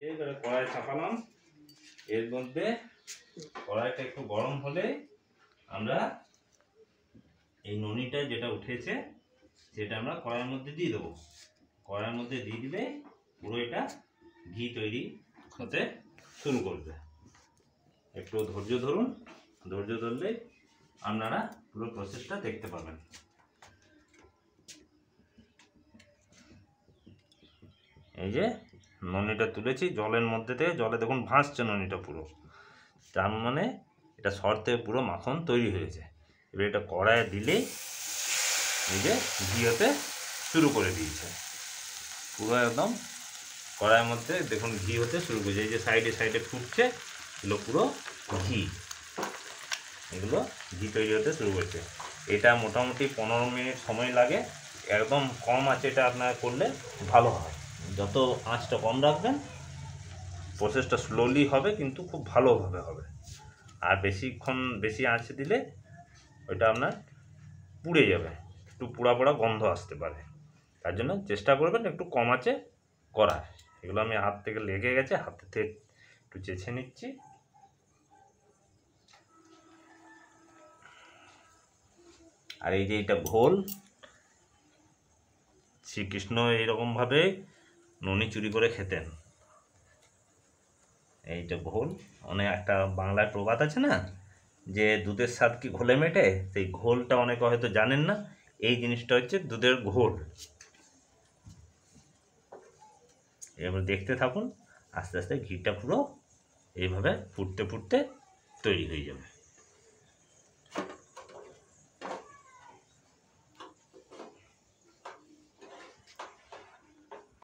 এইবারে কড়াই চাপালাম। এর মধ্যে কড়াইটা একটু গরম হলে আমরা এই ননিটা যেটা উঠেছে সেটা আমরা কড়াইয়ের মধ্যে দিয়ে দেবো। কড়াইয়ের মধ্যে দিয়ে দিলে পুরো এটা ঘি তৈরি হতে শুরু করবে। একটু ধৈর্য ধরুন, ধৈর্য ধরলে আপনারা পুরো প্রসেসটা দেখতে পাবেন। এই যে ননিটা তুলেছি জলের মধ্যে থেকে, জলে দেখুন ভাসছে ননিটা পুরো, তার মানে এটা সর থেকে পুরো মাখন তৈরি হয়েছে। এবার এটা কড়াইয়ে দিলেই এই যে ঘি হতে শুরু করে দিয়েছে পুরো একদম। কড়াইয়ের মধ্যে দেখুন ঘি হতে শুরু করেছে, এই যে সাইডে সাইডে ফুটছে, এগুলো পুরো ঘি, এগুলো ঘি তৈরি হতে শুরু করেছে। এটা মোটামুটি 15 মিনিট সময় লাগে। একদম কম আঁচে এটা আপনারা করলে ভালো হয়। যত আঁচটা কম রাখবেন প্রসেসটা স্লোলি হবে কিন্তু খুব ভালোভাবে হবে। আর বেশি আঁচে দিলে ওইটা আপনার পুড়ে যাবে, একটু পোড়া পোড়া গন্ধ আসতে পারে। তার জন্য চেষ্টা করবেন একটু কম আঁচে করার। এগুলো আমি হাত থেকে লেগে গেছে, হাতে থেকে একটু চেঁচে নিচ্ছি। আর এই যে এটা ঘোল, শ্রীকৃষ্ণ এইরকমভাবে ননি চুরি করে খেতেন। এইটা ঘোল, অনেক একটা বাংলায় প্রবাদ আছে না, যে দুধের স্বাদ কি ঘোলে মেটে, সেই ঘোলটা অনেকে হয়তো জানেন না। এই জিনিসটা হচ্ছে দুধের ঘোল। এবার দেখতে থাকুন, আস্তে আস্তে ঘিটা পুরো এইভাবে ফুটতে ফুটতে তৈরি হয়ে যাবে।